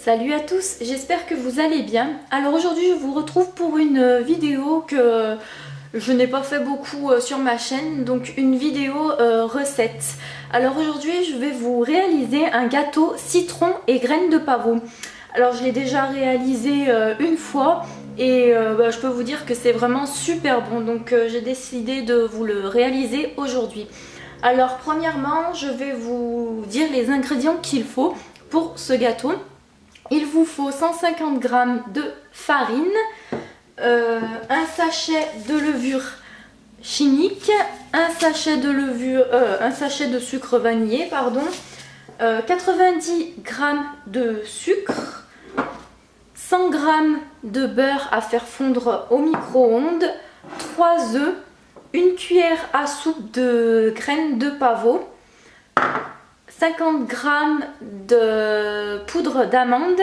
Salut à tous, j'espère que vous allez bien. Alors aujourd'hui je vous retrouve pour une vidéo que je n'ai pas fait beaucoup sur ma chaîne, donc une vidéo recette. Alors aujourd'hui je vais vous réaliser un gâteau citron et graines de pavot. Alors je l'ai déjà réalisé une fois et je peux vous dire que c'est vraiment super bon, donc j'ai décidé de vous le réaliser aujourd'hui. Alors premièrement je vais vous dire les ingrédients qu'il faut pour ce gâteau. Il vous faut 150 g de farine, un sachet de levure chimique, un sachet de sucre vanillé, 90 g de sucre, 100 g de beurre à faire fondre au micro-ondes, 3 œufs, une cuillère à soupe de graines de pavot, 50 g de poudre d'amande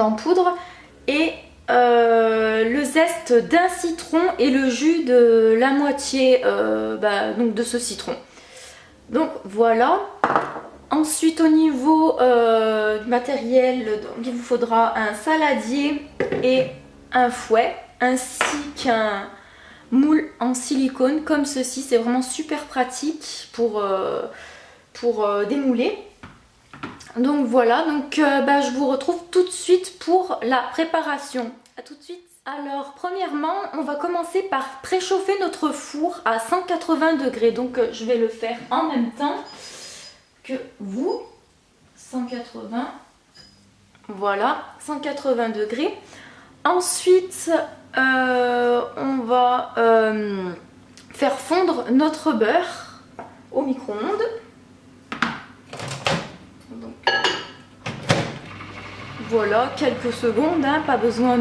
en poudre et le zeste d'un citron et le jus de la moitié donc de ce citron. Donc voilà. Ensuite au niveau du matériel, donc, il vous faudra un saladier et un fouet ainsi qu'un moule en silicone comme ceci. C'est vraiment super pratique pour démouler. Donc voilà, donc je vous retrouve tout de suite pour la préparation. A tout de suite. Alors premièrement on va commencer par préchauffer notre four à 180 degrés. Donc je vais le faire en même temps que vous. 180, voilà, 180 degrés. Ensuite on va faire fondre notre beurre au micro-ondes. Voilà, quelques secondes, hein, pas besoin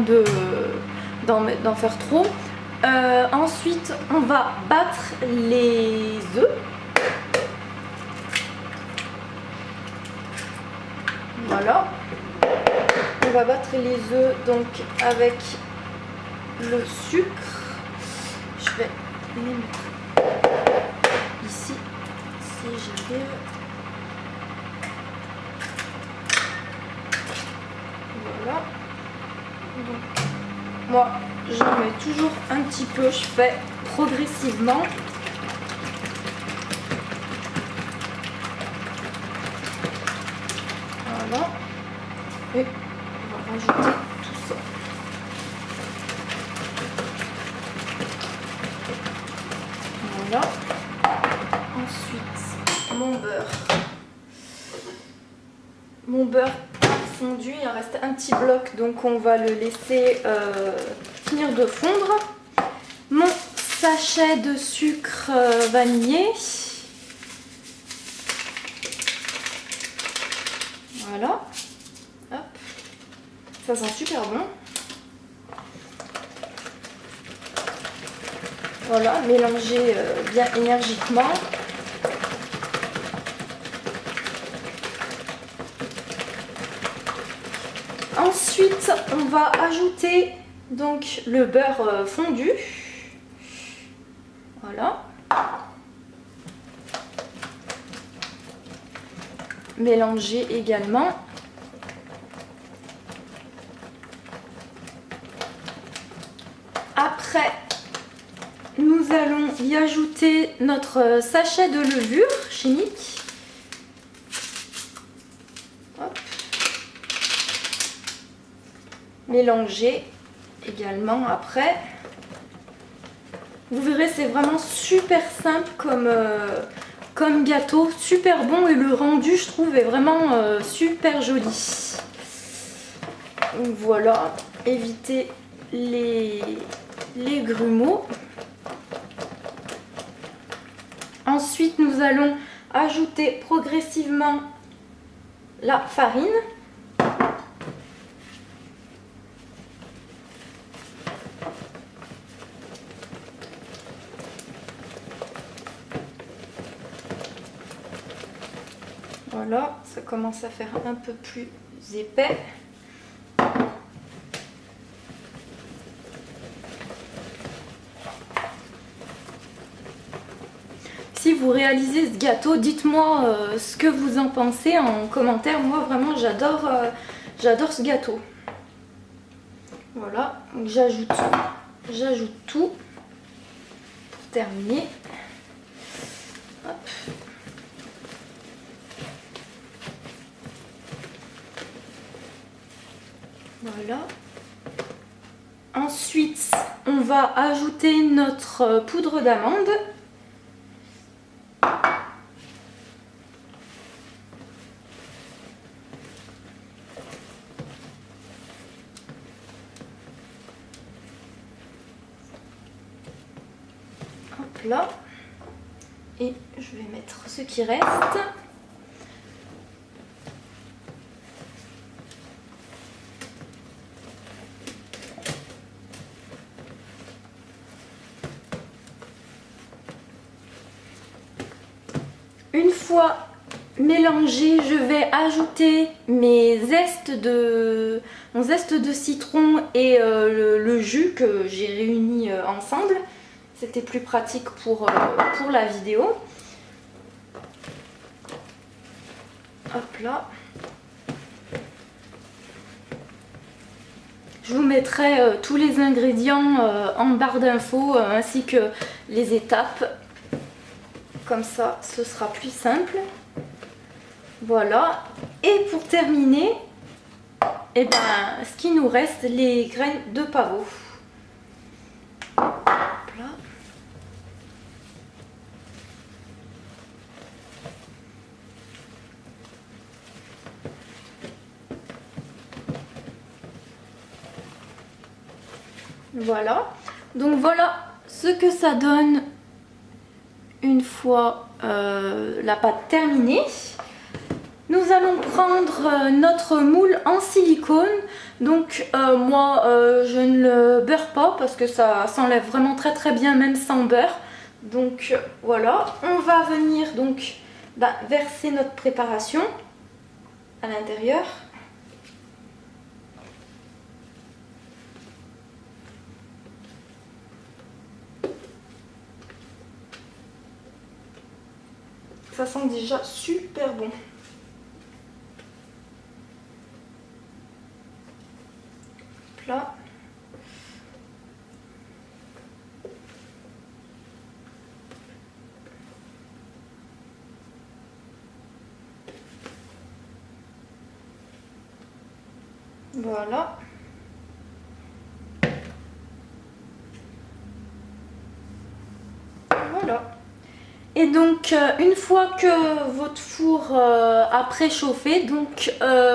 d'en faire trop. Ensuite, on va battre les œufs. Voilà. On va battre les œufs donc avec le sucre. Je vais les mettre ici si j'arrive. Voilà. Donc, moi j'en mets toujours un petit peu, je fais progressivement. Voilà. Et on va rajouter tout ça. Voilà. Ensuite, mon beurre fondu, il en reste un petit bloc, donc on va le laisser finir de fondre. Mon sachet de sucre vanillé. Voilà. Hop. Ça sent super bon. Voilà, mélangez bien énergiquement. Ensuite, on va ajouter donc le beurre fondu. Voilà. Mélanger également. Après, nous allons y ajouter notre sachet de levure chimique. Hop. Mélanger également après. Vous verrez, c'est vraiment super simple comme gâteau, super bon, et le rendu je trouve est vraiment super joli. Donc voilà, évitez les grumeaux. Ensuite nous allons ajouter progressivement la farine. Voilà, ça commence à faire un peu plus épais. Si vous réalisez ce gâteau. Dites-moi ce que vous en pensez en commentaire. Moi vraiment j'adore ce gâteau. Voilà, donc j'ajoute tout pour terminer. Hop. Voilà. Ensuite, on va ajouter notre poudre d'amande. Hop là. Et je vais mettre ce qui reste. Une fois mélangé, je vais ajouter mon zeste de citron et le jus que j'ai réuni ensemble. C'était plus pratique pour la vidéo. Hop là. Je vous mettrai tous les ingrédients en barre d'infos ainsi que les étapes. Comme ça, ce sera plus simple. Voilà. Et pour terminer, eh ben, ce qui nous reste, les graines de pavot. Hop là. Voilà. Donc voilà ce que ça donne une fois la pâte terminée. Nous allons prendre notre moule en silicone. Donc moi je ne le beurre pas parce que ça s'enlève vraiment très bien même sans beurre. Donc voilà, on va venir donc verser notre préparation à l'intérieur. Ça sent déjà super bon. Là. Voilà. Voilà. Et donc une fois que votre four a préchauffé, donc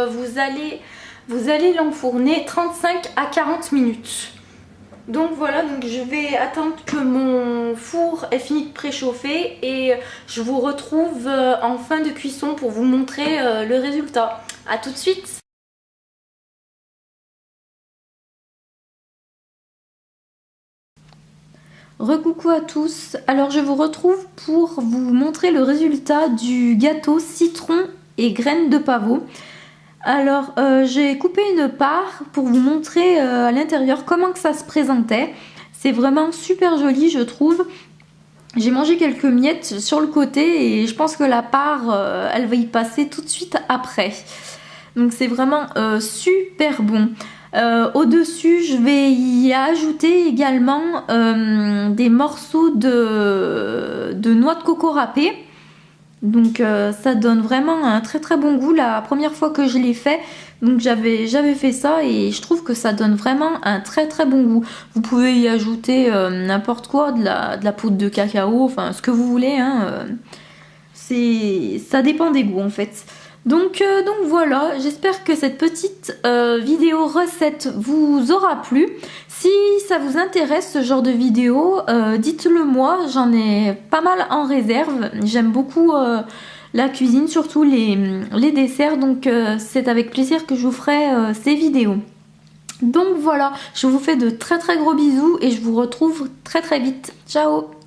vous allez l'enfourner 35 à 40 minutes. Donc voilà, donc je vais attendre que mon four ait fini de préchauffer et je vous retrouve en fin de cuisson pour vous montrer le résultat. A tout de suite. Recoucou à tous, alors je vous retrouve pour vous montrer le résultat du gâteau citron et graines de pavot. Alors j'ai coupé une part pour vous montrer à l'intérieur comment que ça se présentait. C'est vraiment super joli je trouve. J'ai mangé quelques miettes sur le côté et je pense que la part elle va y passer tout de suite après. Donc c'est vraiment super bon. Au-dessus, je vais y ajouter également des morceaux de noix de coco râpée. Donc ça donne vraiment un très bon goût la première fois que je l'ai fait. Donc j'avais fait ça et je trouve que ça donne vraiment un très bon goût. Vous pouvez y ajouter n'importe quoi, de la poudre de cacao, enfin ce que vous voulez. Hein, ça dépend des goûts en fait. Donc voilà, j'espère que cette petite vidéo recette vous aura plu. Si ça vous intéresse ce genre de vidéo, dites-le moi, j'en ai pas mal en réserve. J'aime beaucoup la cuisine, surtout les desserts, donc c'est avec plaisir que je vous ferai ces vidéos. Donc voilà, je vous fais de très gros bisous et je vous retrouve très vite. Ciao!